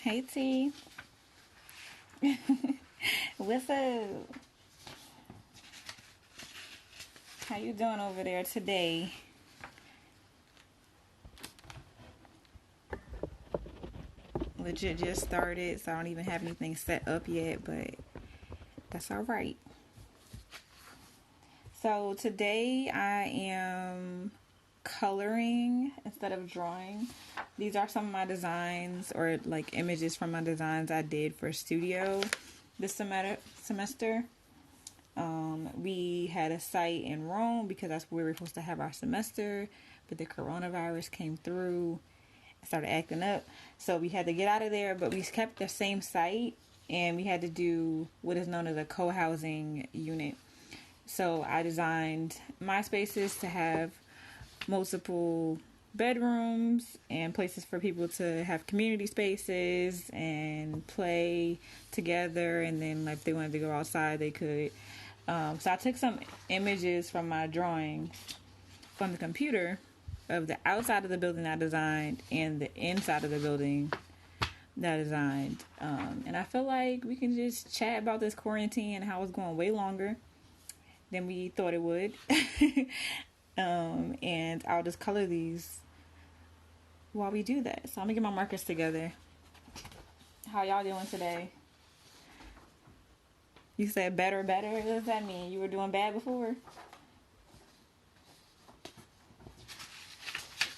Hey T, what's up? How you doing over there today? Legit just started, so I don't even have anything set up yet, but that's all right. So today I am coloring instead of drawing. These are some of my designs, or like images from my designs I did for studio this semester. We had a site in Rome because that's where we were supposed to have our semester, but the coronavirus came through and started acting up. So we had to get out of there, but we kept the same site and we had to do what is known as a co-housing unit. So I designed my spaces to have multiple bedrooms and places for people to have community spaces and play together, and then like if they wanted to go outside they could. So I took some images from my drawings from the computer of the outside of the building I designed and the inside of the building that I designed. And I feel like we can just chat about this quarantine and how it's going way longer than we thought it would. And I'll just color these while we do that. So I'm gonna get my markers together. How y'all doing today? You said better. What does that mean? You were doing bad before?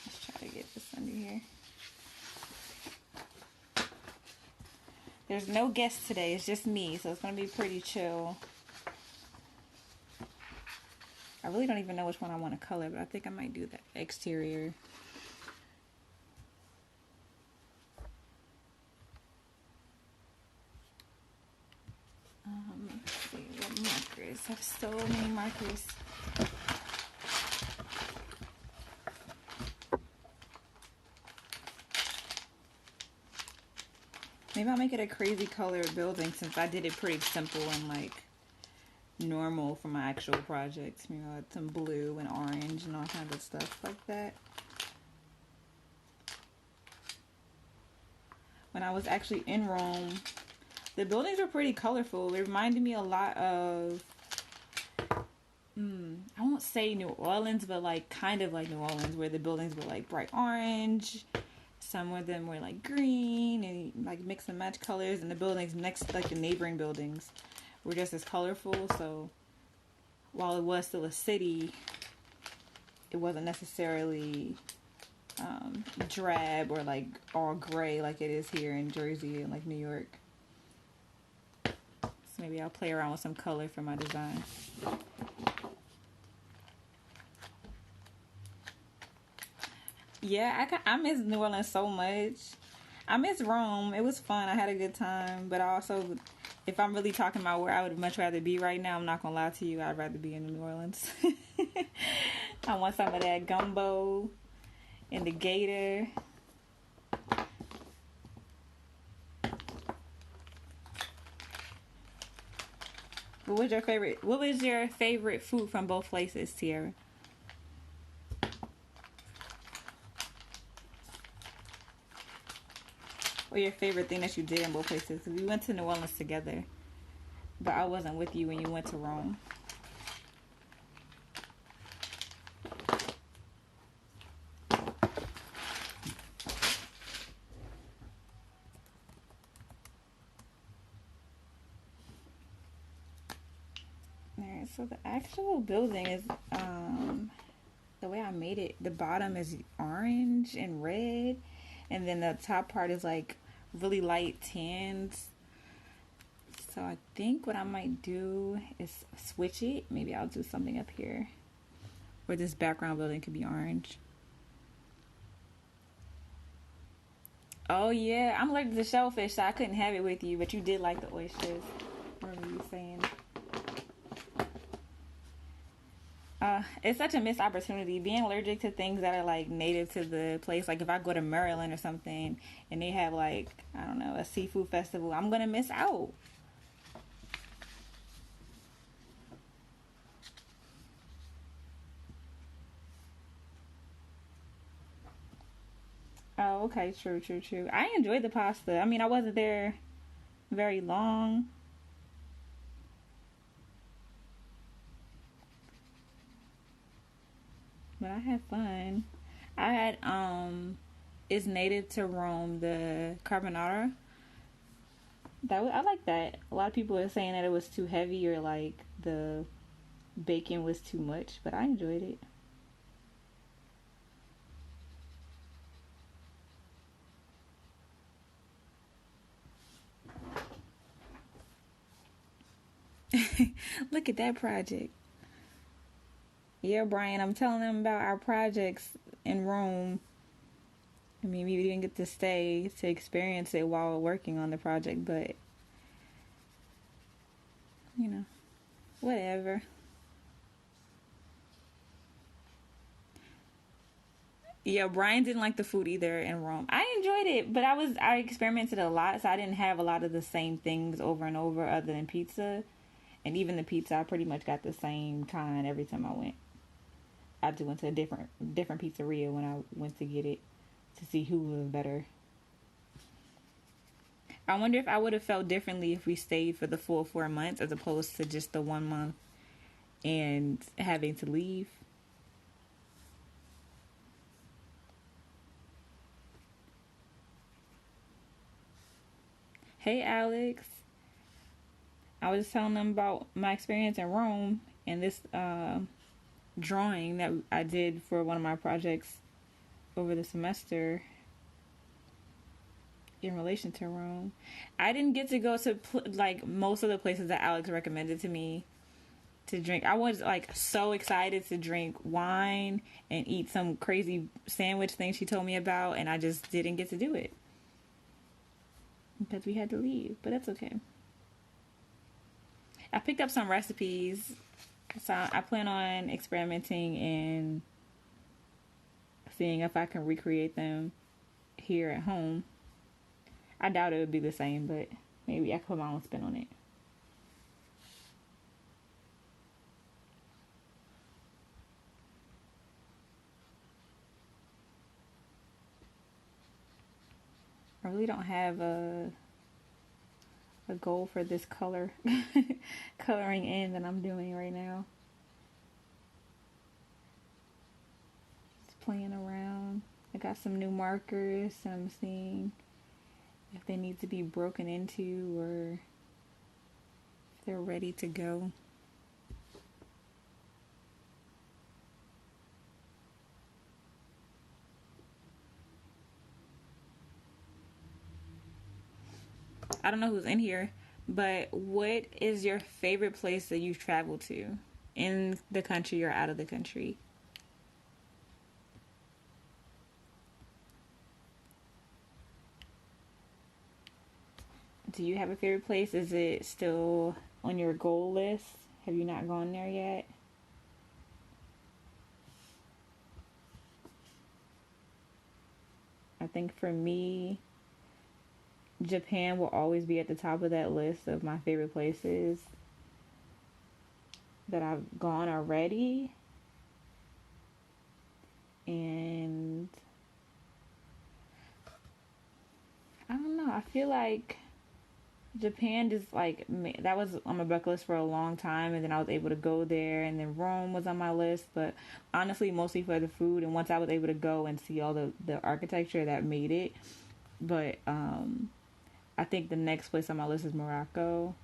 Let's try to get this under here. There's no guests today. It's just me, so it's gonna be pretty chill. I really don't even know which one I want to color, but I think I might do the exterior. Let's see, what markers? I have so many markers. Maybe I'll make it a crazy colored building since I did it pretty simple and like normal for my actual projects. You know, some blue and orange and all kinds of stuff like that. When I was actually in Rome, the buildings were pretty colorful. It reminded me a lot of, I won't say New Orleans, but like kind of like New Orleans, where the buildings were like bright orange. Some of them were like green and like mix and match colors, and the buildings next, like the neighboring buildings, were just as colorful. So while it was still a city, it wasn't necessarily drab or like all gray like it is here in Jersey and like New York. So maybe I'll play around with some color for my design. Yeah, I miss New Orleans so much. I miss Rome. It was fun. I had a good time. But I also, if I'm really talking about where I would much rather be right now, I'm not going to lie to you. I'd rather be in New Orleans. I want some of that gumbo and the gator. What was your favorite food from both places, Tierra? Or your favorite thing that you did in both places? We went to New Orleans together, but I wasn't with you when you went to Rome. Alright, so the actual building is, the way I made it, the bottom is orange and red, and then the top part is like really light tans. So I think what I might do is switch it. Maybe I'll do something up here where this background building could be orange. Oh yeah, I'm allergic to shellfish, so I couldn't have it with you, but you did like the oysters. I remember you saying. It's such a missed opportunity being allergic to things that are like native to the place. Like if I go to Maryland or something and they have like, I don't know, a seafood festival, I'm gonna miss out. Oh, Oh, okay, true, true, true. I enjoyed the pasta. I mean, I wasn't there very long. But I had fun. I had it's native to Rome, the carbonara. I like that. A lot of people are saying that it was too heavy or like the bacon was too much, but I enjoyed it. Look at that project. Yeah, Brian, I'm telling them about our projects in Rome. I mean, we didn't get to stay to experience it while working on the project, but you know, whatever. Yeah, Brian didn't like the food either in Rome. I enjoyed it, but I experimented a lot, so I didn't have a lot of the same things over and over other than pizza. And even the pizza, I pretty much got the same kind every time I went. I just went to a different pizzeria when I went to get it to see who was better. I wonder if I would have felt differently if we stayed for the full 4 months as opposed to just the 1 month and having to leave. Hey, Alex. I was telling them about my experience in Rome and this drawing that I did for one of my projects over the semester in relation to Rome. I didn't get to go to like most of the places that Alex recommended to me to drink. I was like so excited to drink wine and eat some crazy sandwich thing she told me about, and I just didn't get to do it because we had to leave. But that's okay. I picked up some recipes, so I plan on experimenting and seeing if I can recreate them here at home. I doubt it would be the same, but maybe I could put my own spin on it. I really don't have a goal for this coloring in that I'm doing right now. Just playing around. I got some new markers and I'm seeing if they need to be broken into or if they're ready to go. I don't know who's in here, but what is your favorite place that you've traveled to in the country or out of the country? Do you have a favorite place? Is it still on your goal list? Have you not gone there yet? I think for me, Japan will always be at the top of that list of my favorite places that I've gone already. And I don't know. I feel like Japan just like that was on my bucket list for a long time, and then I was able to go there, and then Rome was on my list. But honestly, mostly for the food. And once I was able to go and see all the architecture, that made it. But I think the next place on my list is Morocco.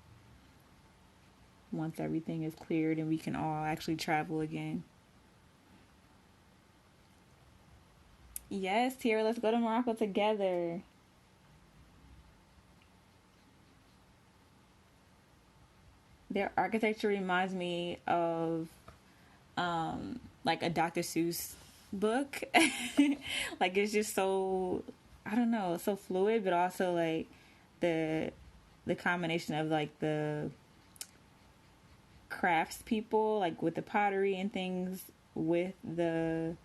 Once everything is cleared and we can all actually travel again. Yes, Tierra, let's go to Morocco together. Their architecture reminds me of like a Dr. Seuss book. Like it's just so I don't know, so fluid, but also like the combination of like the crafts people, like with the pottery and things, with the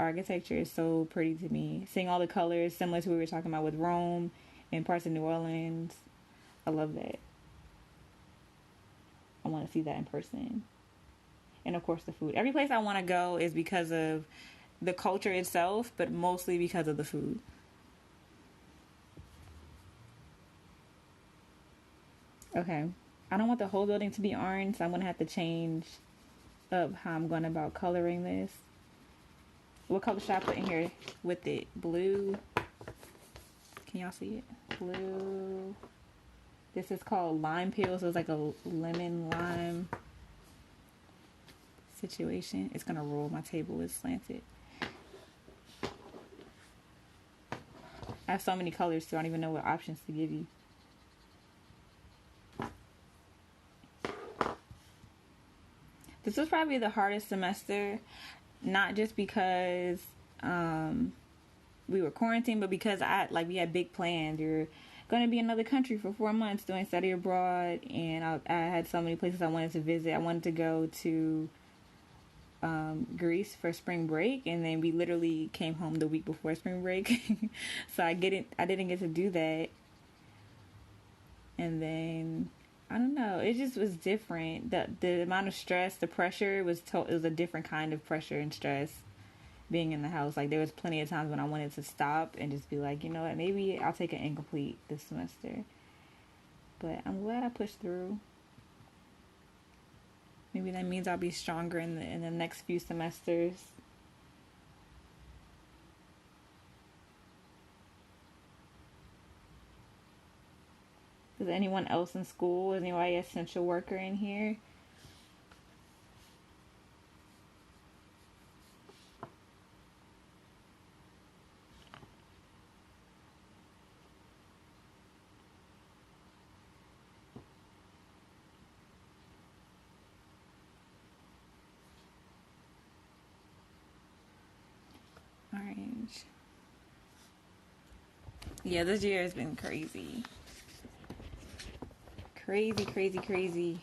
architecture is so pretty to me. Seeing all the colors, similar to what we were talking about with Rome and parts of New Orleans, I love that. I want to see that in person. And of course, the food. Every place I want to go is because of the culture itself, but mostly because of the food. Okay. I don't want the whole building to be orange, so I'm gonna have to change up how I'm going about coloring this. What color should I put in here with it? Blue. Can y'all see it? Blue. This is called lime peel, so it's like a lemon lime situation. It's gonna roll. My table is slanted. I have so many colors, so I don't even know what options to give you. This was probably the hardest semester, not just because we were quarantined, but because we had big plans. You're going to be in another country for 4 months doing study abroad, and I had so many places I wanted to visit. I wanted to go to Greece for spring break, and then we literally came home the week before spring break, so I didn't get to do that. And then I don't know, it just was different. The amount of stress, the pressure it was a different kind of pressure and stress being in the house. Like, there was plenty of times when I wanted to stop and just be like, you know what, maybe I'll take an incomplete this semester. But I'm glad I pushed through. Maybe that means I'll be stronger in the next few semesters. Is anyone else in school? Is anybody essential worker in here? Orange. Yeah, this year has been crazy. Crazy, crazy, crazy.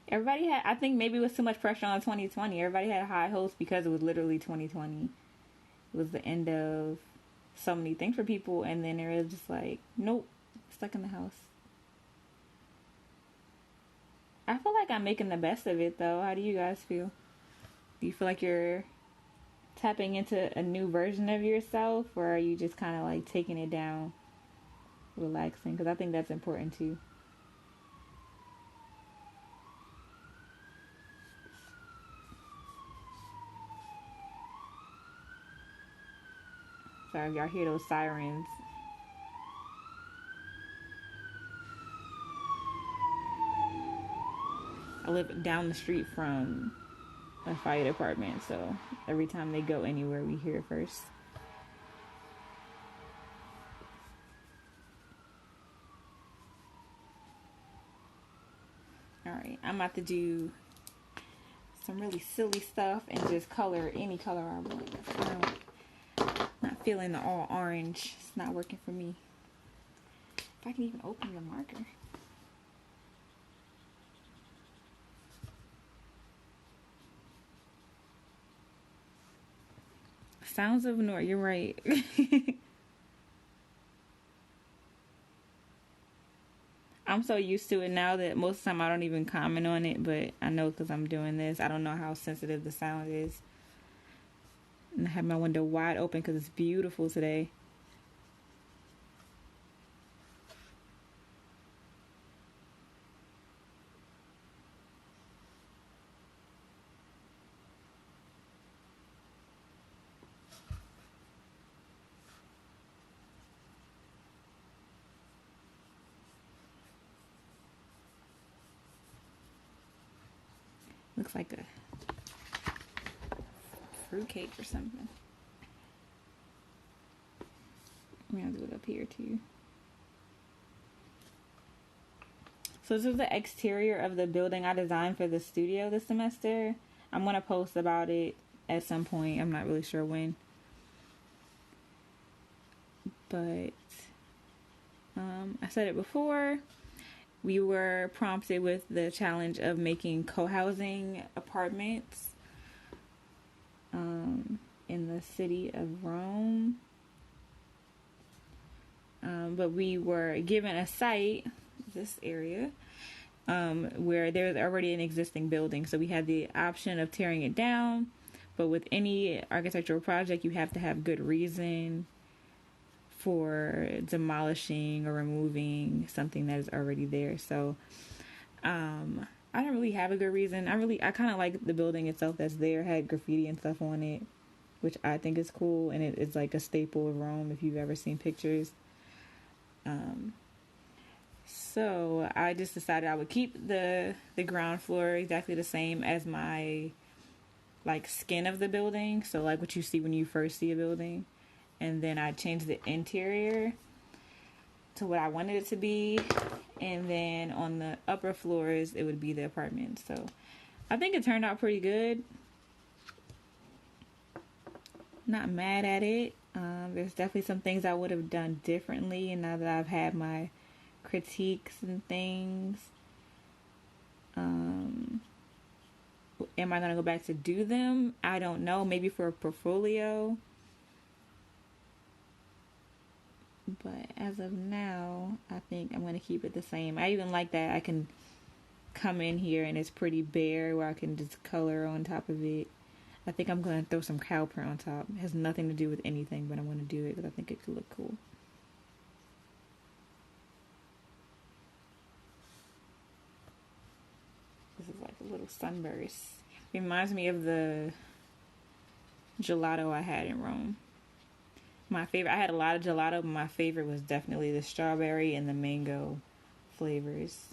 Everybody had, I think maybe it was too much pressure on 2020. Everybody had high hopes because it was literally 2020. It was the end of so many things for people, and then it was just like, nope, stuck in the house. I feel like I'm making the best of it, though. How do you guys feel? Do you feel like you're tapping into a new version of yourself, or are you just kind of like taking it down, relaxing? Because I think that's important too. Sorry if y'all hear those sirens. I live down the street from a fire department, so every time they go anywhere, we hear it first. Alright, I'm about to do some really silly stuff and just color any color I want. I'm not feeling the all orange. It's not working for me. If I can even open the marker. Sounds of North, you're right. I'm so used to it now that most of the time I don't even comment on it, but I know because I'm doing this. I don't know how sensitive the sound is. And I have my window wide open because it's beautiful today. Looks like a fruitcake or something. I'm gonna do it up here too. So this is the exterior of the building I designed for the studio this semester. I'm gonna post about it at some point. I'm not really sure when. But I said it before. We were prompted with the challenge of making co-housing apartments in the city of Rome. But we were given a site, this area, where there's already an existing building. So we had the option of tearing it down. But with any architectural project, you have to have good reason for demolishing or removing something that is already there. So I don't really have a good reason. I kind of like the building itself that's there, had graffiti and stuff on it, which I think is cool, and it's like a staple of Rome if you've ever seen pictures. So I just decided I would keep the ground floor exactly the same as my like skin of the building, so like what you see when you first see a building, and then I changed the interior to what I wanted it to be, and then on the upper floors it would be the apartment. So I think it turned out pretty good. Not mad at it. There's definitely some things I would have done differently, and now that I've had my critiques and things, am I gonna go back to do them? I don't know. Maybe for a portfolio. But as of now, I think I'm going to keep it the same. I even like that I can come in here and it's pretty bare where I can just color on top of it. I think I'm going to throw some cow print on top. It has nothing to do with anything, but I'm going to do it because I think it could look cool. This is like a little sunburst. It reminds me of the gelato I had in Rome. My favorite, I had a lot of gelato, but my favorite was definitely the strawberry and the mango flavors.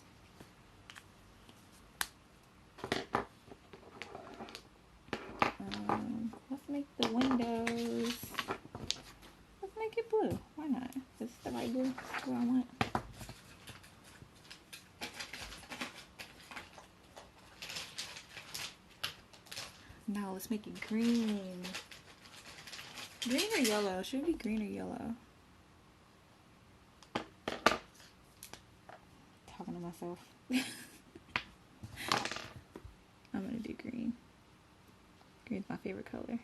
Let's make the windows, let's make it blue. Why not? Is this the right blue? That's what I want. No, let's make it green. Green or yellow? Should it be green or yellow? Talking to myself. I'm gonna do green. Green's my favorite color.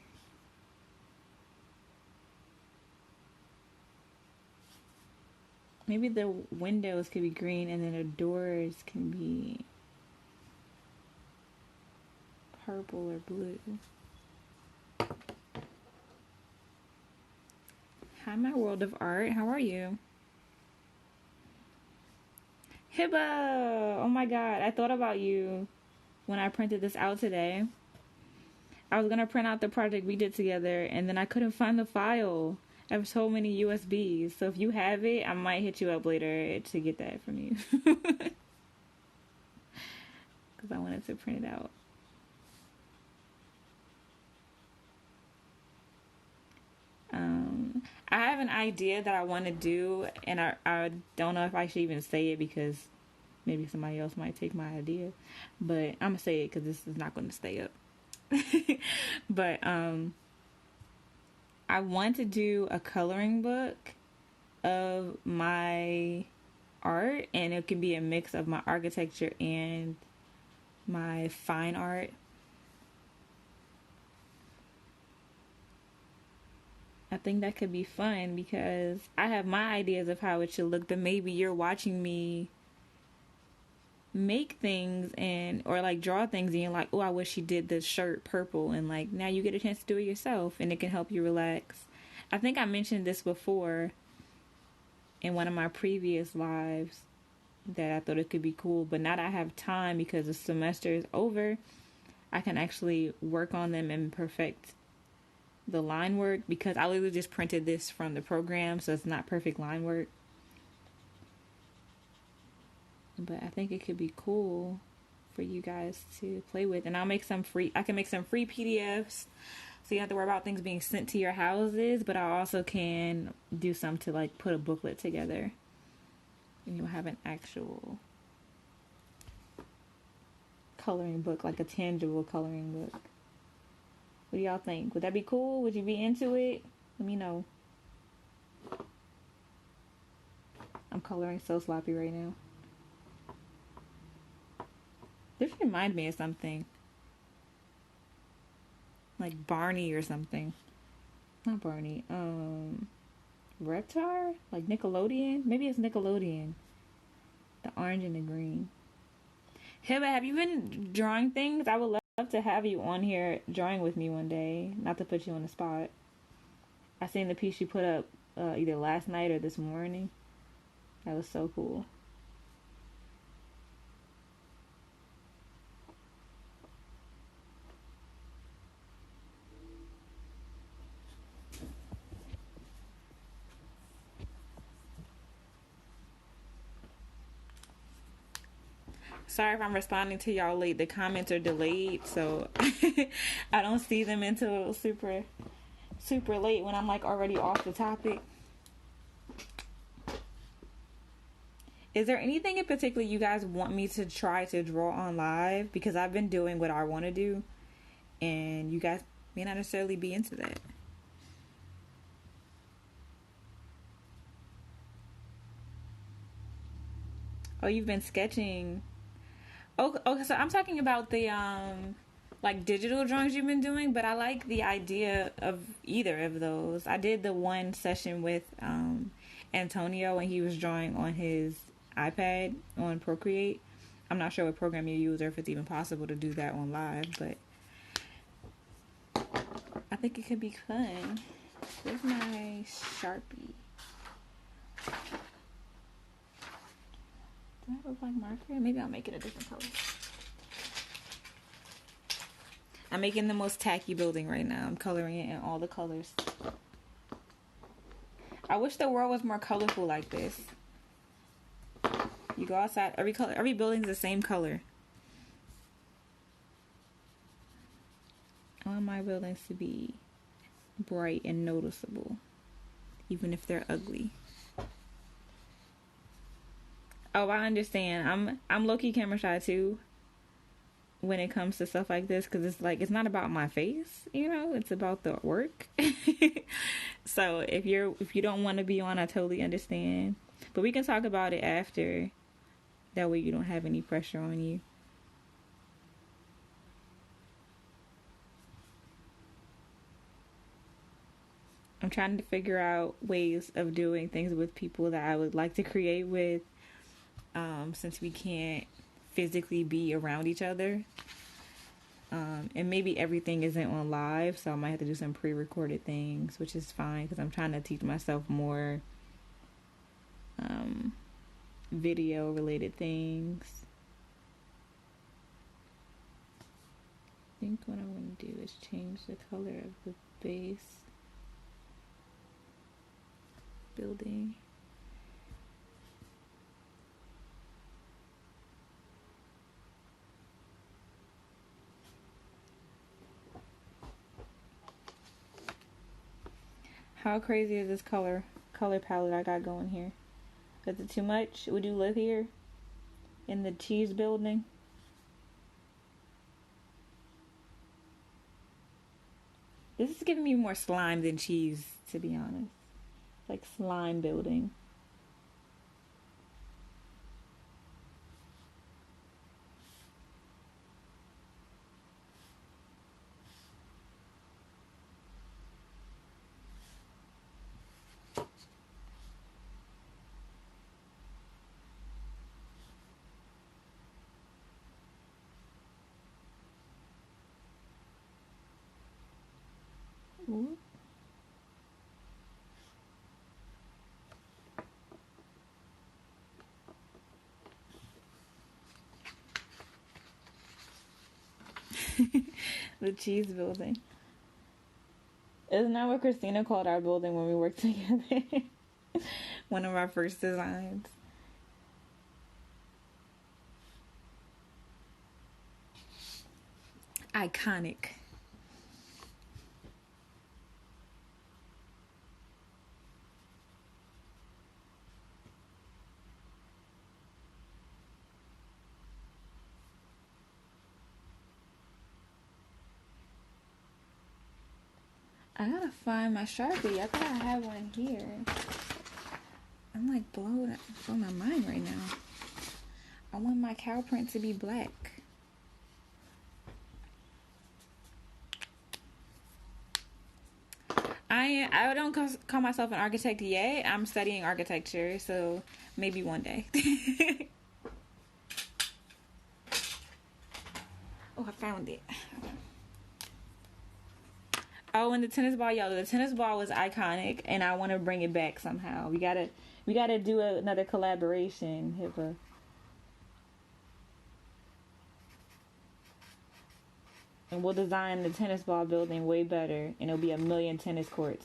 Maybe the windows could be green and then the doors can be purple or blue. Hi, my world of art. How are you? Hibba! Oh my god, I thought about you when I printed this out today. I was gonna print out the project we did together, and then I couldn't find the file. I have so many USBs, so if you have it, I might hit you up later to get that from you. Because I wanted to print it out. I have an idea that I want to do, and I don't know if I should even say it because maybe somebody else might take my idea, but I'm gonna say it because this is not going to stay up. But I want to do a coloring book of my art, and it can be a mix of my architecture and my fine art. I think that could be fun because I have my ideas of how it should look, but maybe you're watching me make things and or like draw things and you're like, oh, I wish she did this shirt purple, and like now you get a chance to do it yourself and it can help you relax. I think I mentioned this before in one of my previous lives that I thought it could be cool, but now that I have time because the semester is over, I can actually work on them and perfect the line work, because I literally just printed this from the program, so it's not perfect line work. But I think it could be cool for you guys to play with, and I can make some free PDFs, so you don't have to worry about things being sent to your houses. But I also can do some to like put a booklet together, and you'll have an actual coloring book, like a tangible coloring book. What do y'all think? Would that be cool? Would you be into it? Let me know. I'm coloring so sloppy right now. This reminds me of something. Like Barney or something. Not Barney. Reptar? Like Nickelodeon? Maybe it's Nickelodeon. The orange and the green. Hiba, have you been drawing things? I would love to have you on here drawing with me one day. Not to put you on the spot. I seen the piece you put up either last night or this morning. That was so cool. Sorry if I'm responding to y'all late. The comments are delayed, so I don't see them until super late when I'm like already off the topic. Is there anything in particular you guys want me to try to draw on live? Because I've been doing what I want to do, and you guys may not necessarily be into that. Oh, you've been sketching. Okay, so I'm talking about the like digital drawings you've been doing, but I like the idea of either of those. I did the one session with Antonio when he was drawing on his iPad on Procreate. I'm not sure what program you use or if it's even possible to do that on live, but I think it could be fun. Where's my Sharpie? Do I have a black marker? Maybe I'll make it a different color. I'm making the most tacky building right now. I'm coloring it in all the colors. I wish the world was more colorful like this. You go outside, every building's the same color. I want my buildings to be bright and noticeable, even if they're ugly. Oh, I understand. I'm low-key camera shy too when it comes to stuff like this, because it's like, it's not about my face, you know, it's about the work. So if you don't want to be on, I totally understand, but we can talk about it after. That way you don't have any pressure on you. I'm trying to figure out ways of doing things with people that I would like to create with, since we can't physically be around each other. And maybe everything isn't on live, so I might have to do some pre-recorded things, which is fine because I'm trying to teach myself more video related things. I think what I'm going to do is change the color of the base building. How crazy is this color palette I got going here? Is it too much? Would you live here? In the cheese building? This is giving me more slime than cheese, to be honest. Like slime building. Ooh. The cheese building. Isn't that what Christina called our building when we worked together? One of our first designs. Iconic. I gotta find my Sharpie. I thought I had one here. I'm like blowing my mind right now. I want my cow print to be black. I don't call myself an architect yet. I'm studying architecture, so maybe one day. Oh, I found it. Oh, and the tennis ball, yo, the tennis ball was iconic, and I want to bring it back somehow. We gotta do another collaboration, HIPAA. And we'll design the tennis ball building way better, and it'll be a million tennis courts.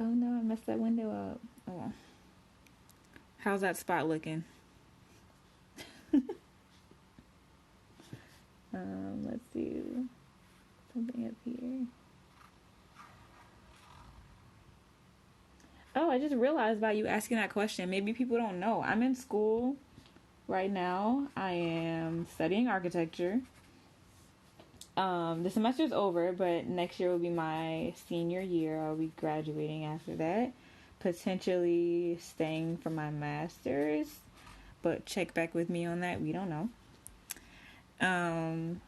Oh no, I messed that window up. Oh. How's that spot looking? Let's do something up here. Oh, I just realized by you asking that question, maybe people don't know. I'm in school right now. I am studying architecture. The semester's over, but next year will be my senior year. I'll be graduating after that. Potentially staying for my master's, but check back with me on that. We don't know. Um,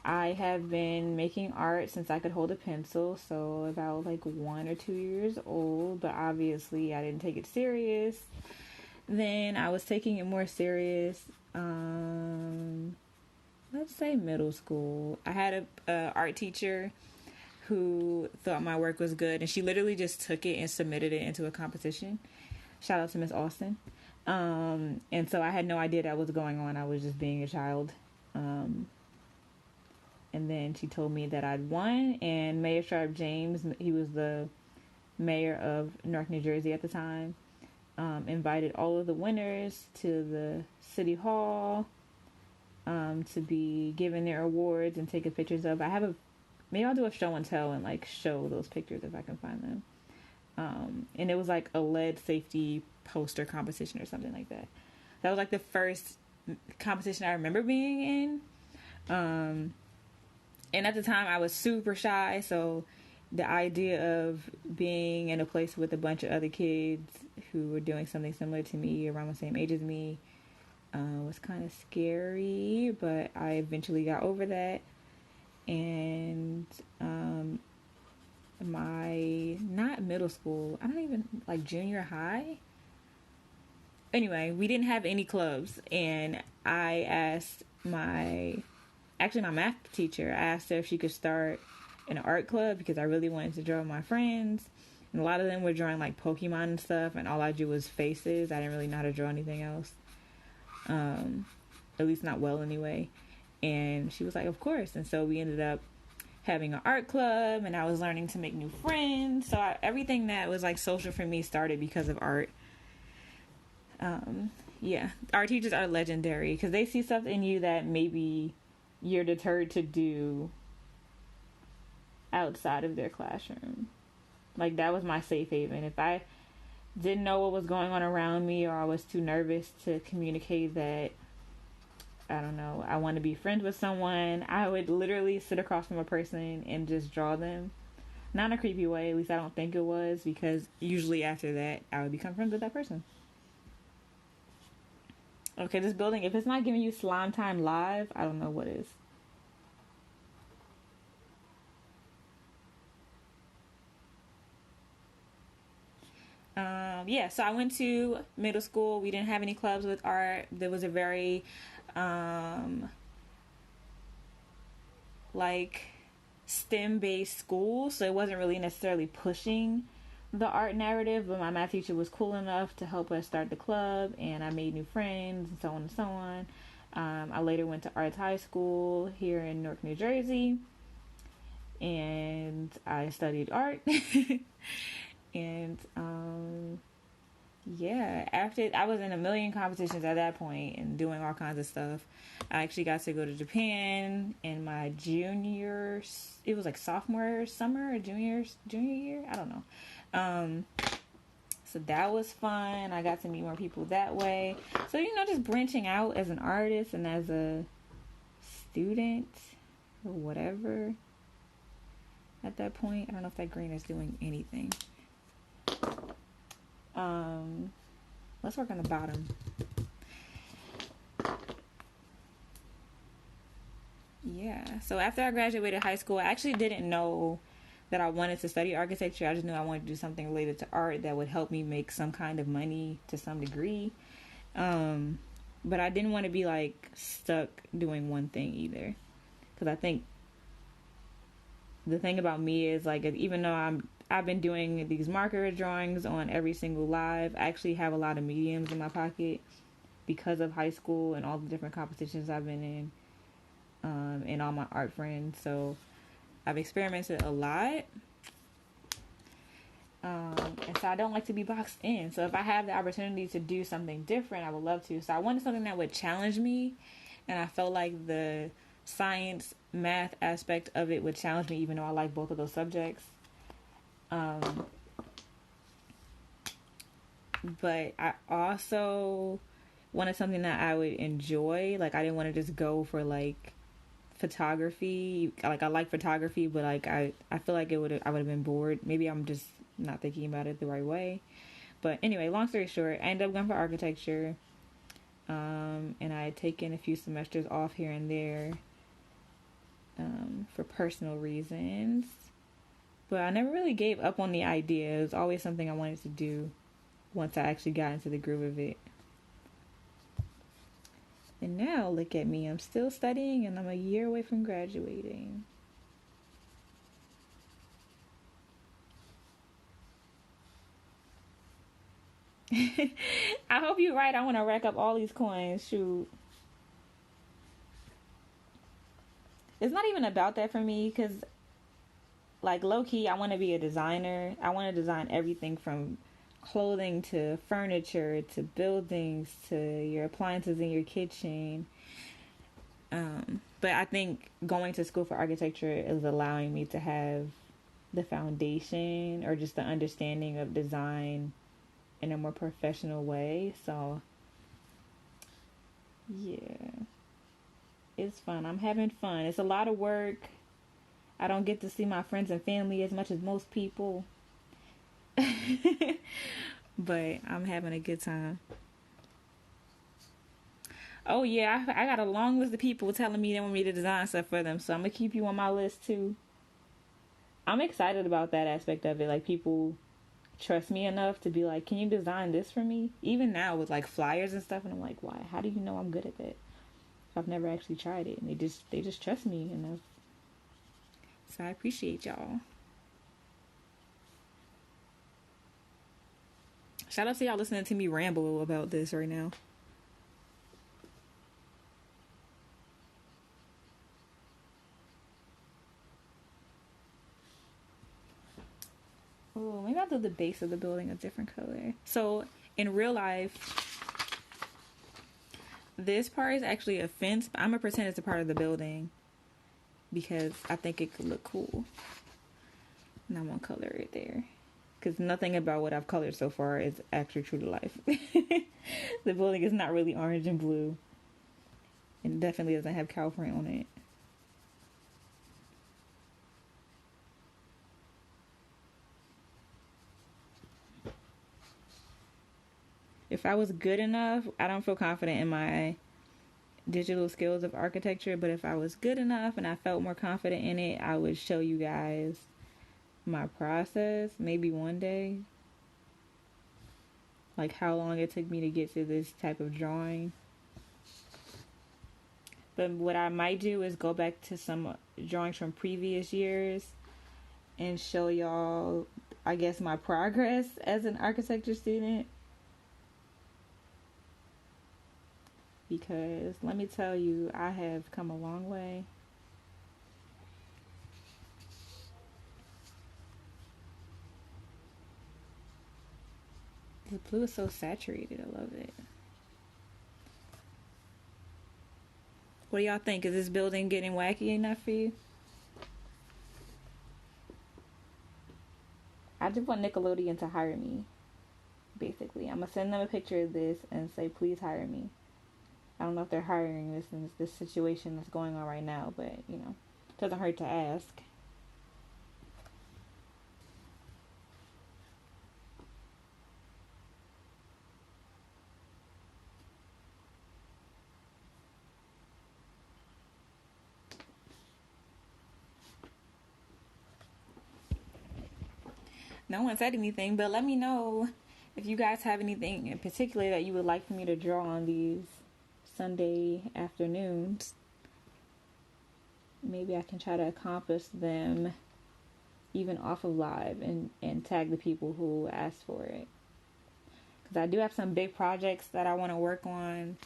I have been making art since I could hold a pencil, so about like 1 or 2 years old, but obviously I didn't take it serious. Then I was taking it more serious, let's say middle school. I had a art teacher who thought my work was good, and she literally just took it and submitted it into a competition. Shout out to Miss Austin. And so I had no idea that was going on. I was just being a child. And then she told me that I'd won, and Mayor Sharp James, he was the mayor of Newark, New Jersey at the time, invited all of the winners to the city hall to be given their awards and taken pictures of. Maybe I'll do a show and tell and like show those pictures if I can find them. And it was like a lead safety poster competition or something like that. That was like the first competition I remember being in. And at the time I was super shy, so the idea of being in a place with a bunch of other kids who were doing something similar to me, around the same age as me, was kind of scary, but I eventually got over that. And not middle school, I don't even, like junior high. Anyway, we didn't have any clubs, and I asked my math teacher, I asked her if she could start an art club because I really wanted to draw with my friends. And a lot of them were drawing like Pokemon and stuff, and all I drew was faces. I didn't really know how to draw anything else. At least not well anyway. And she was like, of course. And so we ended up having an art club, and I was learning to make new friends. So everything that was like social for me started because of art. Yeah, our teachers are legendary because they see stuff in you that maybe you're deterred to do outside of their classroom. Like, that was my safe haven. If I didn't know what was going on around me, or I was too nervous to communicate that, I don't know, I want to be friends with someone, I would literally sit across from a person and just draw them. Not in a creepy way, at least I don't think it was, because usually after that, I would become friends with that person. Okay, this building, if it's not giving you slime time live, I don't know what is. Yeah, so I went to middle school. We didn't have any clubs with art. There was a very, like, STEM-based school, so it wasn't really necessarily pushing the art narrative, but my math teacher was cool enough to help us start the club, and I made new friends, and so on and so on. I later went to Arts High School here in Newark, New Jersey, and I studied art. And yeah, after I was in a million competitions at that point and doing all kinds of stuff. I actually got to go to Japan in my junior, it was like sophomore summer or junior year, I don't know. So that was fun. I got to meet more people that way. So, just branching out as an artist and as a student or whatever at that point. I don't know if that green is doing anything. Let's work on the bottom. Yeah, so after I graduated high school, I actually didn't know that I wanted to study architecture. I just knew I wanted to do something related to art that would help me make some kind of money to some degree. But I didn't want to be like stuck doing one thing either, because I think the thing about me is like, even though I've been doing these marker drawings on every single live, I actually have a lot of mediums in my pocket because of high school and all the different competitions I've been in, and all my art friends. So I've experimented a lot. And so I don't like to be boxed in. So if I have the opportunity to do something different, I would love to. So I wanted something that would challenge me. And I felt like the science, math aspect of it would challenge me, even though I like both of those subjects. But I also wanted something that I would enjoy. Like, I didn't want to just go for like photography. Like, I like photography, but like I feel like I would have been bored. Maybe I'm just not thinking about it the right way. But anyway, long story short, I ended up going for architecture. And I had taken a few semesters off here and there, for personal reasons. But I never really gave up on the idea. It was always something I wanted to do once I actually got into the groove of it. And now look at me. I'm still studying and I'm a year away from graduating. I hope you're right. I want to rack up all these coins. Shoot. It's not even about that for me, because like low key, I want to be a designer. I want to design everything from clothing to furniture to buildings to your appliances in your kitchen. But I think going to school for architecture is allowing me to have the foundation, or just the understanding of design in a more professional way. So yeah, it's fun. I'm having fun. It's a lot of work. I don't get to see my friends and family as much as most people. But I'm having a good time. Oh yeah, I got a long list of people telling me they want me to design stuff for them, so I'm gonna keep you on my list too. I'm excited about that aspect of it. Like, people trust me enough to be like, can you design this for me? Even now with like flyers and stuff, and I'm like, why? How do you know I'm good at that? I've never actually tried it, and they just trust me enough. So I appreciate y'all. Shout out to y'all listening to me ramble about this right now. Oh, maybe I'll do the base of the building a different color. So in real life, this part is actually a fence, but I'm gonna pretend it's a part of the building because I think it could look cool. And I'm gonna color it there, because nothing about what I've colored so far is actually true to life. The building is not really orange and blue. It definitely doesn't have cow print on it. If I was good enough, I don't feel confident in my digital skills of architecture, but if I was good enough and I felt more confident in it, I would show you guys my process maybe one day. Like, how long it took me to get to this type of drawing. But what I might do is go back to some drawings from previous years and show y'all, I guess, my progress as an architecture student. Because let me tell you, I have come a long way. The blue is so saturated. I love it. What do y'all think? Is this building getting wacky enough for you? I just want Nickelodeon to hire me. Basically, I'm gonna send them a picture of this and say, please hire me. I don't know if they're hiring this in this situation that's going on right now, but you know, it doesn't hurt to ask. No one said anything, but let me know if you guys have anything in particular that you would like for me to draw on these Sunday afternoons. Maybe I can try to accomplish them even off of live and tag the people who asked for it. Because I do have some big projects that I want to work on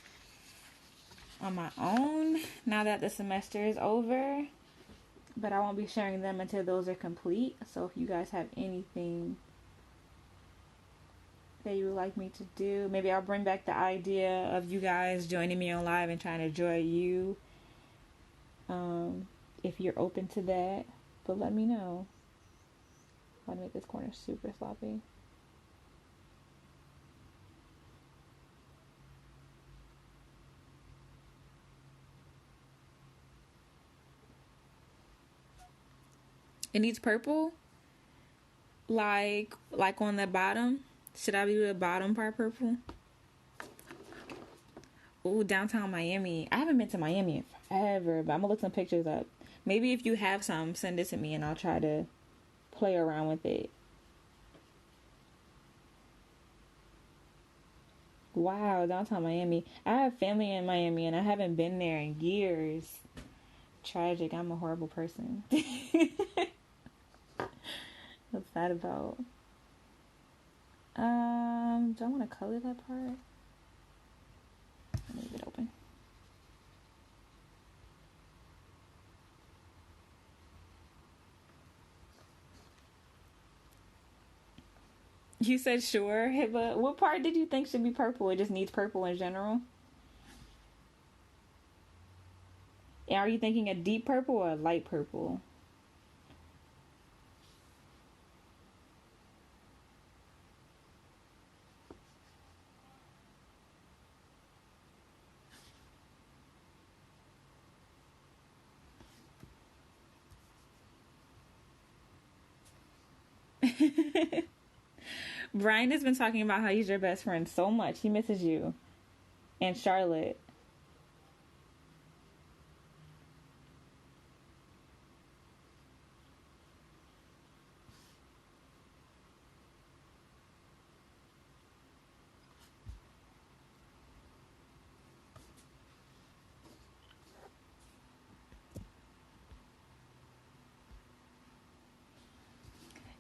my own now that the semester is over. But I won't be sharing them until those are complete. So if you guys have anything that you would like me to do, maybe I'll bring back the idea of you guys joining me on live and trying to draw you. If you're open to that. But let me know. I want to make this corner super sloppy. It needs purple, like on the bottom. Should I do the bottom part purple? Ooh, downtown Miami. I haven't been to Miami in forever, but I'm gonna look some pictures up. Maybe if you have some, send it to me and I'll try to play around with it. Wow, downtown Miami. I have family in Miami and I haven't been there in years. Tragic. I'm a horrible person. What's that about? Do I want to color that part? Let me leave it open. You said sure, Hiba. What part did you think should be purple? It just needs purple in general? And are you thinking a deep purple or a light purple? Brian has been talking about how he's your best friend so much. He misses you. And Charlotte.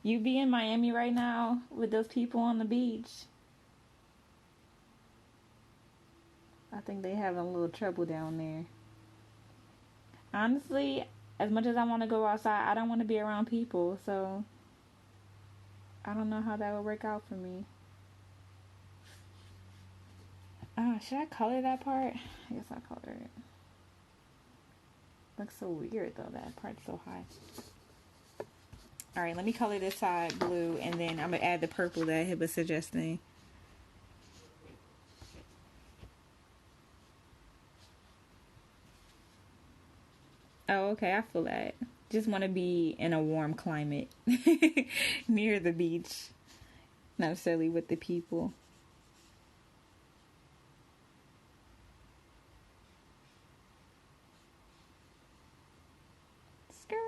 You be in Miami right now with those people on the beach. I think they having a little trouble down there. Honestly, as much as I want to go outside, I don't want to be around people, so I don't know how that would work out for me. Should I color that part? I guess I'll color it. Looks so weird though, that part's so high. Alright, let me color this side blue and then I'm going to add the purple that Hiba's suggesting. Oh, okay, I feel that. Just want to be in a warm climate near the beach, not necessarily with the people. Skirt.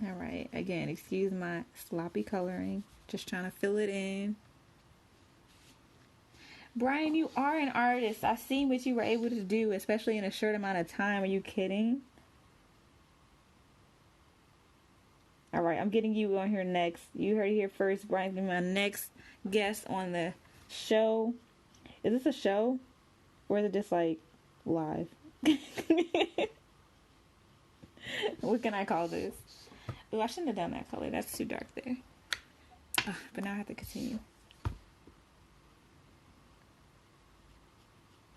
All right, again, excuse my sloppy coloring. Just trying to fill it in. Brian, you are an artist. I've seen what you were able to do, especially in a short amount of time. Are you kidding? All right, I'm getting you on here next. You heard it here first. Brian's gonna be my next guest on the show. Is this a show? Or is it just like live? What can I call this? Oh, I shouldn't have done that color. That's too dark there. But now I have to continue.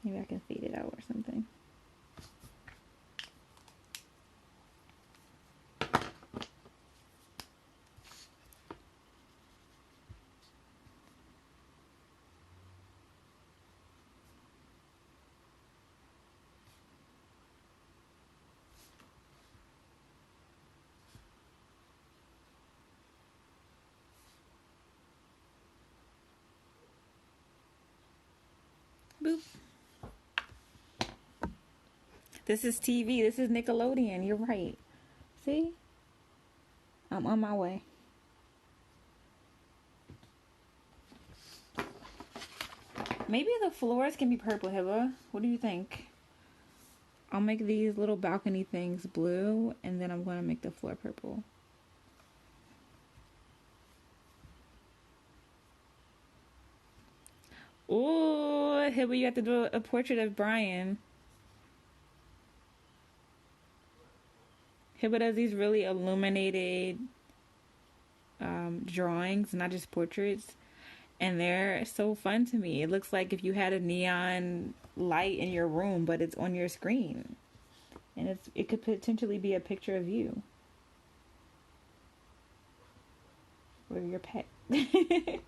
Maybe I can fade it out or something. Boop. This is TV. This is Nickelodeon. You're right. See? I'm on my way. Maybe the floors can be purple, Hiba. What do you think? I'll make these little balcony things blue, and then I'm going to make the floor purple. Ooh, Hiba, you have to do a portrait of Brian. Hiba does these really illuminated drawings, not just portraits. And they're so fun to me. It looks like if you had a neon light in your room, but it's on your screen. And it could potentially be a picture of you. Or your pet. Okay.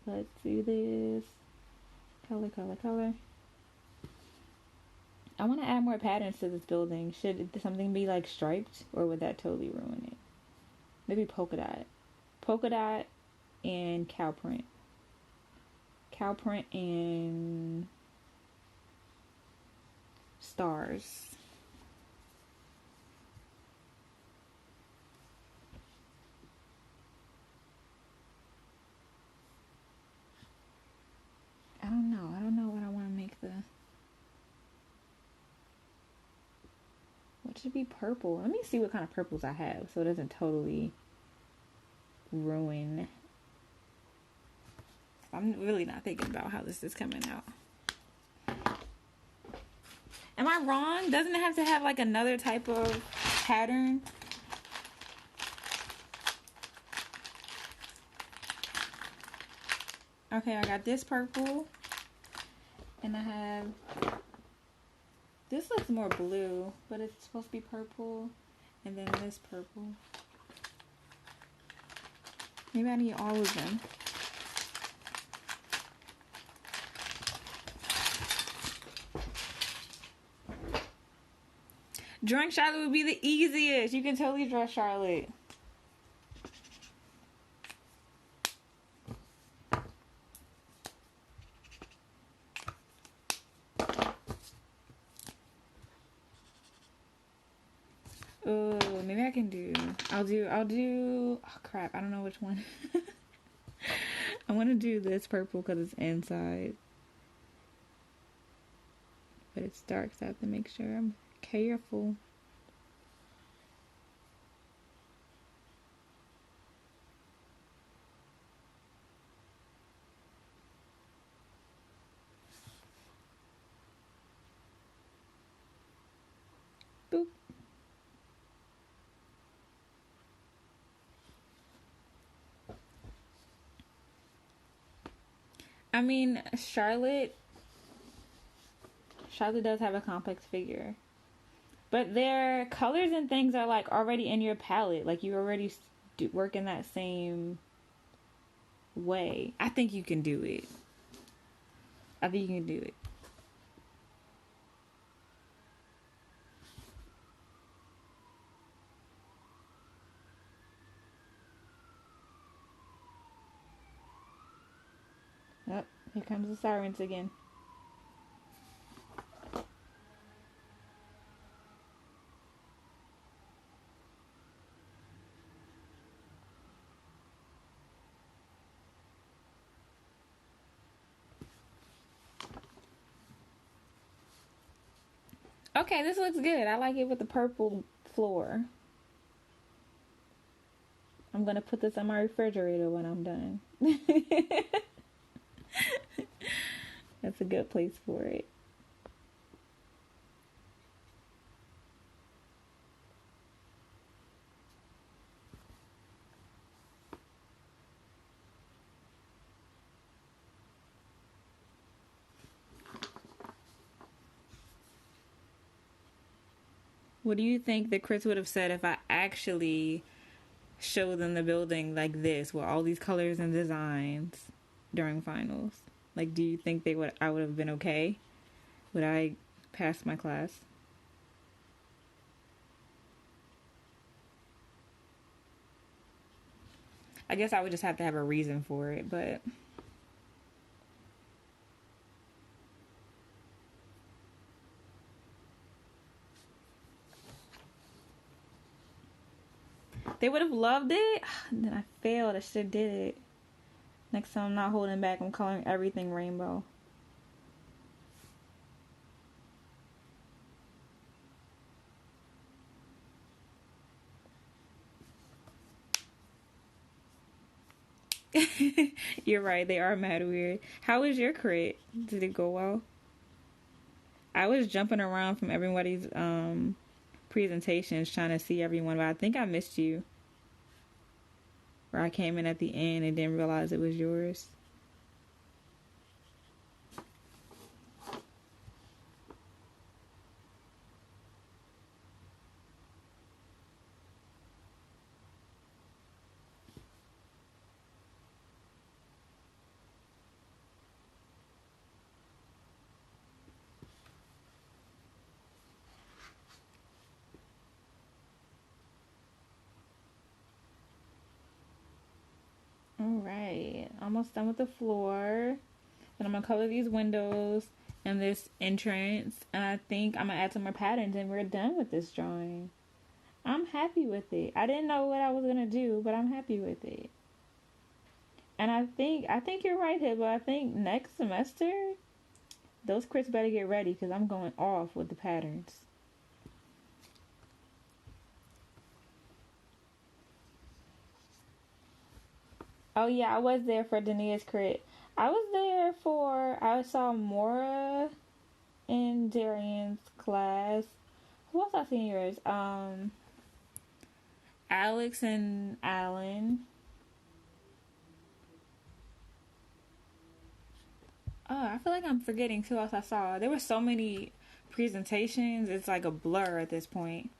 Let's do this. Color, color, color. I want to add more patterns to this building. Should something be like striped? Or would that totally ruin it? Maybe polka dot. Polka dot and cow print. Cow print and stars. I don't know. I don't know what I want to make the... What should be purple? Let me see what kind of purples I have so it doesn't totally ruin. I'm really not thinking about how this is coming out. Am I wrong? Doesn't it have to have like another type of pattern? Okay, I got this purple. And I have... This looks more blue, but it's supposed to be purple. And then this purple. Maybe I need all of them. Drawing Charlotte would be the easiest. You can totally draw Charlotte. Oh, maybe I can do... I'll do... Oh, crap. I don't know which one. I want to do this purple because it's inside. But it's dark, so I have to make sure I'm careful. Boop. I mean, Charlotte does have a complex figure. But their colors and things are like already in your palette. Like you already work in that same way. I think you can do it. I think you can do it. Oh, here comes the sirens again. Okay, this looks good. I like it with the purple floor. I'm going to put this on my refrigerator when I'm done. That's a good place for it. What do you think that Chris would have said if I actually showed them the building like this with all these colors and designs during finals? Like, do you think I would have been okay? Would I pass my class? I guess I would just have to have a reason for it, but They would have loved it. And then I failed. I should have did it. Next time I'm not holding back. I'm coloring everything rainbow. You're right. They are mad weird. How was your crit? Did it go well? I was jumping around from everybody's presentations trying to see everyone, but I think I missed you. Or I came in at the end and didn't realize it was yours. Alright, almost done with the floor. And I'm going to color these windows and this entrance. And I think I'm going to add some more patterns and we're done with this drawing. I'm happy with it. I didn't know what I was going to do, but I'm happy with it. And I think you're right, Hiba. I think next semester, those crits better get ready because I'm going off with the patterns. Oh yeah, I was there for Dania's crit. I saw Mora in Darian's class. Who else I seen yours? Alex and Alan. Oh, I feel like I'm forgetting who else I saw. There were so many presentations. It's like a blur at this point.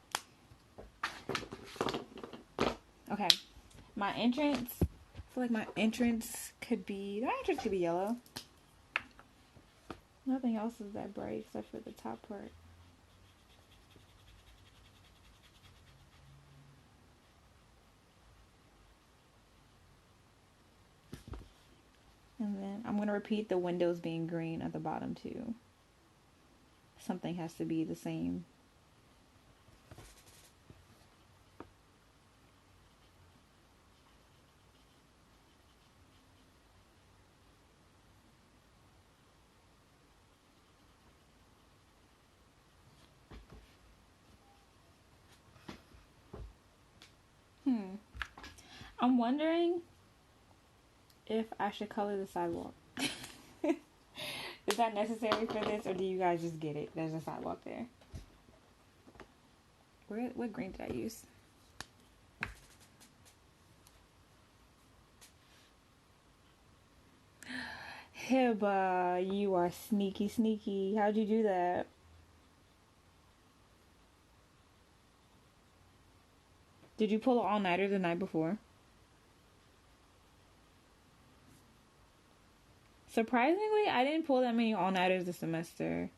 Okay. My entrance. I feel like my entrance could be yellow. Nothing else is that bright except for the top part. And then I'm going to repeat the windows being green at the bottom too. Something has to be the same. I'm wondering if I should color the sidewalk. Is that necessary for this, or do you guys just get it? There's a sidewalk there. What green did I use? Hiba, you are sneaky. How'd you do that? Did you pull an all-nighter the night before? Surprisingly, I didn't pull that many all-nighters this semester.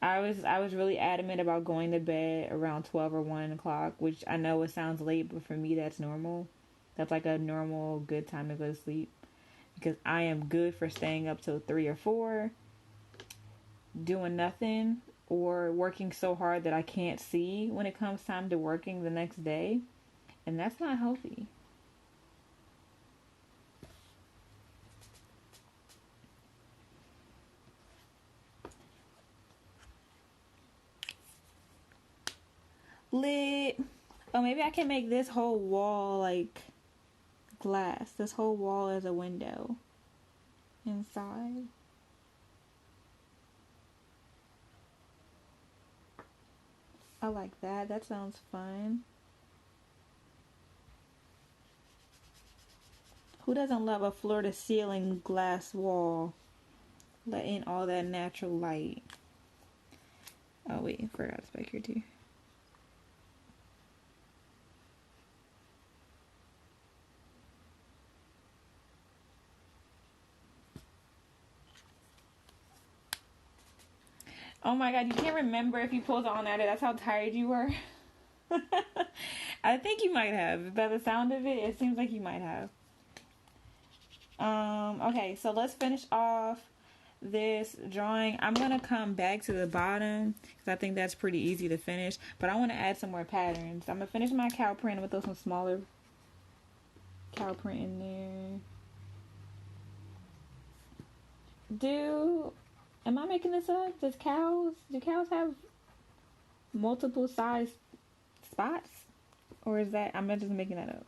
I was really adamant about going to bed around 12 or 1 o'clock, which I know it sounds late, but for me that's normal. That's like a normal good time to go to sleep. Because I am good for staying up till 3 or 4, doing nothing, or working so hard that I can't see when it comes time to working the next day. And that's not healthy. Lit. Oh, maybe I can make this whole wall like glass. This whole wall is a window inside. I like that. That sounds fun. Who doesn't love a floor-to-ceiling glass wall? Let in all that natural light. Oh wait, I forgot to spike here too. Oh my god, you can't remember if you pulled on at it. That's how tired you were. I think you might have. By the sound of it, it seems like you might have. Okay, so let's finish off this drawing. I'm going to come back to the bottom because I think that's pretty easy to finish. But I want to add some more patterns. I'm going to finish my cow print with those some smaller Cow print in there. Am I making this up? Do cows have multiple size spots? Or is that, I'm not just making that up.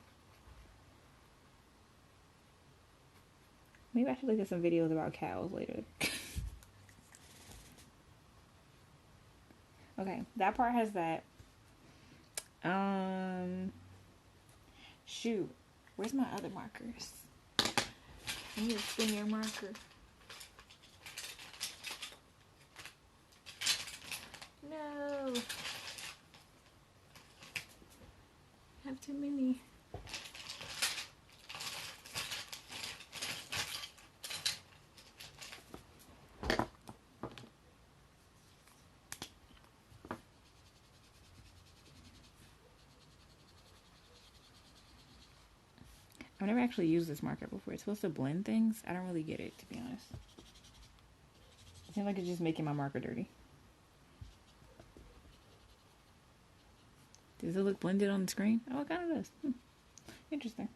Maybe I should look at some videos about cows later. Okay, that part has that. Shoot. Where's my other markers? I need a skinnier marker. No. I have too many. I've never actually used this marker before. It's supposed to blend things. I don't really get it, to be honest. It seems like it's just making my marker dirty. Does it look blended on the screen? Oh, it kind of does. Interesting.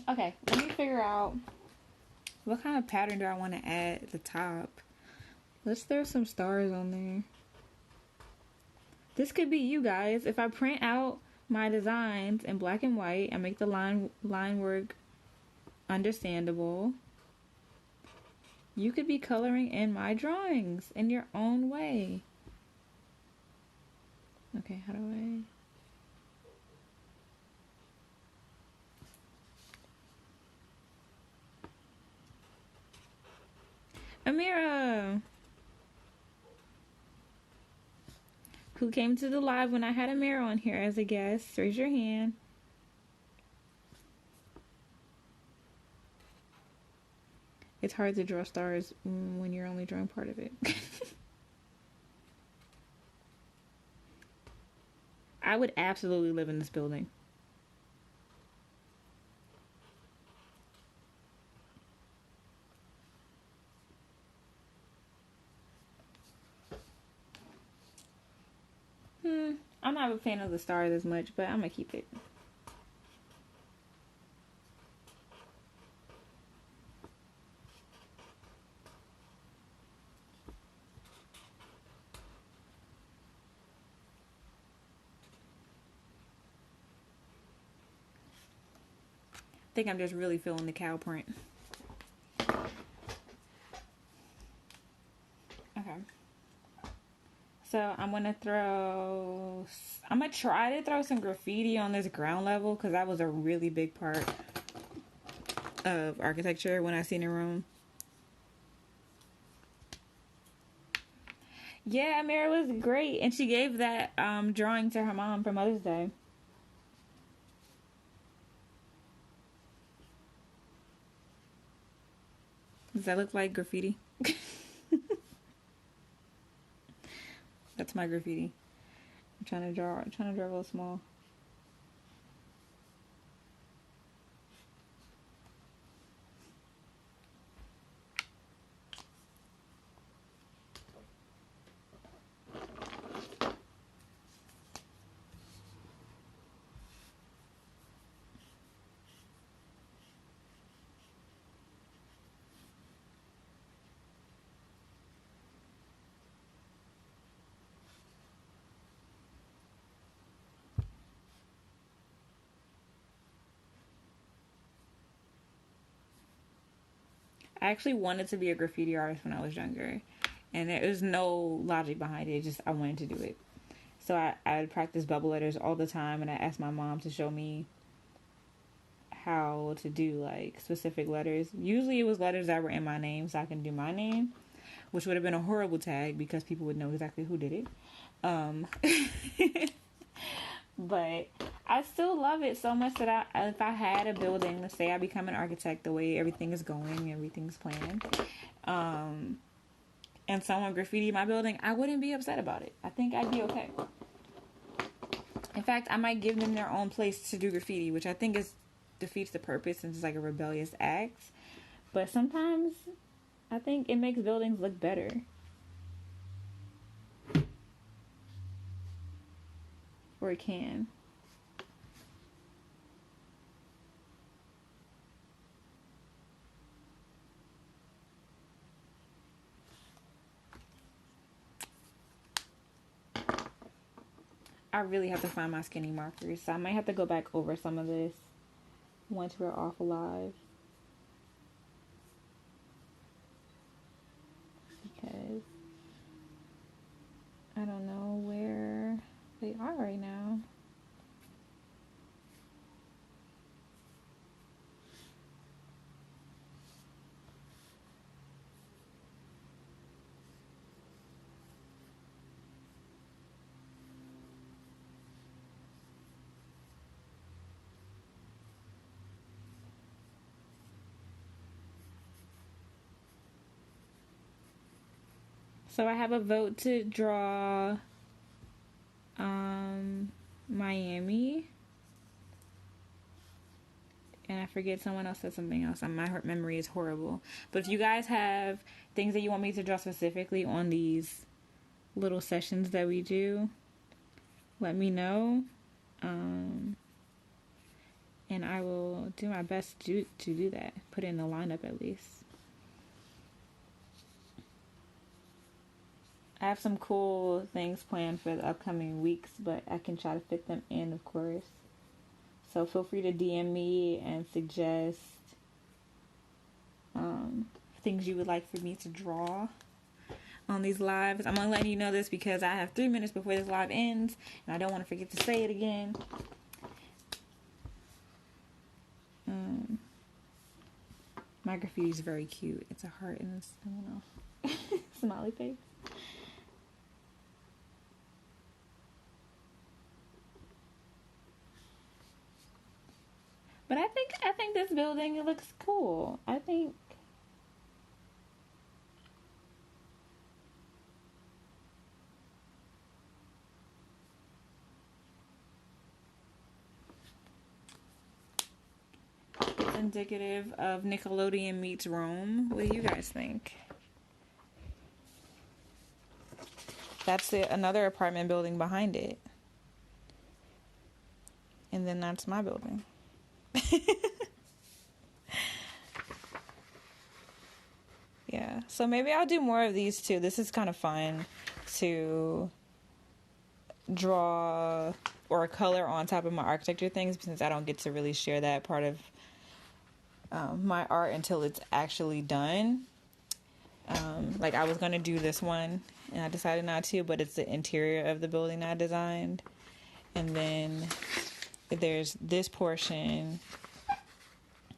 Okay, let me figure out what kind of pattern do I want to add at the top. Let's throw some stars on there. This could be you guys. If I print out my designs in black and white, I make the line work understandable. You could be coloring in my drawings in your own way. Okay, how do I... Amira, who came to the live when I had Amira on here as a guest, raise your hand. It's hard to draw stars when you're only drawing part of it. I would absolutely live in this building. I'm not a fan of the stars as much, but I'm gonna keep it. I think I'm just really feeling the cow print. Okay. So I'm gonna try to throw some graffiti on this ground level because that was a really big part of architecture when I seen in Rome. Yeah, Amira was great, and she gave that drawing to her mom for Mother's Day. Does that look like graffiti? That's my graffiti. I'm trying to draw a little small. I actually wanted to be a graffiti artist when I was younger, and there was no logic behind it. Just I wanted to do it. So I would practice bubble letters all the time, and I asked my mom to show me how to do like specific letters. Usually it was letters that were in my name, so I can do my name, which would have been a horrible tag because people would know exactly who did it. But I still love it so much that if I had a building, let's say I become an architect, the way everything is going, everything's planned, and someone graffiti my building, I wouldn't be upset about it. I think I'd be okay. In fact, I might give them their own place to do graffiti, which I think defeats the purpose and it's like a rebellious act. But sometimes I think it makes buildings look better. Or it can. I really have to find my skinny markers. So I might have to go back over some of this once we're off live. Because I don't know where they are right now. So I have a vote to draw Miami. And I forget, someone else said something else. My memory is horrible. But if you guys have things that you want me to draw specifically on these little sessions that we do, let me know. And I will do my best to do that. Put in the lineup at least. I have some cool things planned for the upcoming weeks, but I can try to fit them in, of course. So feel free to DM me and suggest things you would like for me to draw on these lives. I'm only letting you know this because I have 3 minutes before this live ends, and I don't want to forget to say it again. My graffiti is very cute. It's a heart and a smiley face. But I think this building, it looks cool. I think it's indicative of Nickelodeon meets Rome. What do you guys think? That's another apartment building behind it. And then that's my building. Yeah, so maybe I'll do more of these too. This is kind of fun to draw or color on top of my architecture things, since I don't get to really share that part of my art until it's actually done. Like I was going to do this one and I decided not to, but it's the interior of the building that I designed. And then there's this portion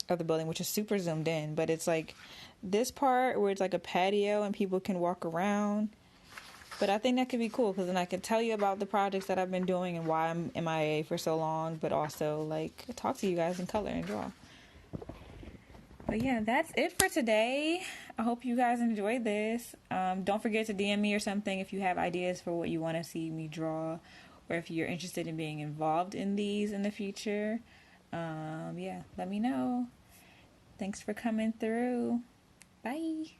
of the building, which is super zoomed in, but it's like this part where it's like a patio and people can walk around. But I think that could be cool, because then I can tell you about the projects that I've been doing and why I'm MIA for so long, but also like talk to you guys in color and draw. But yeah, that's it for today. I hope you guys enjoyed this. Don't forget to DM me or something if you have ideas for what you want to see me draw, or if you're interested in being involved in these in the future. Yeah, let me know. Thanks for coming through. Bye.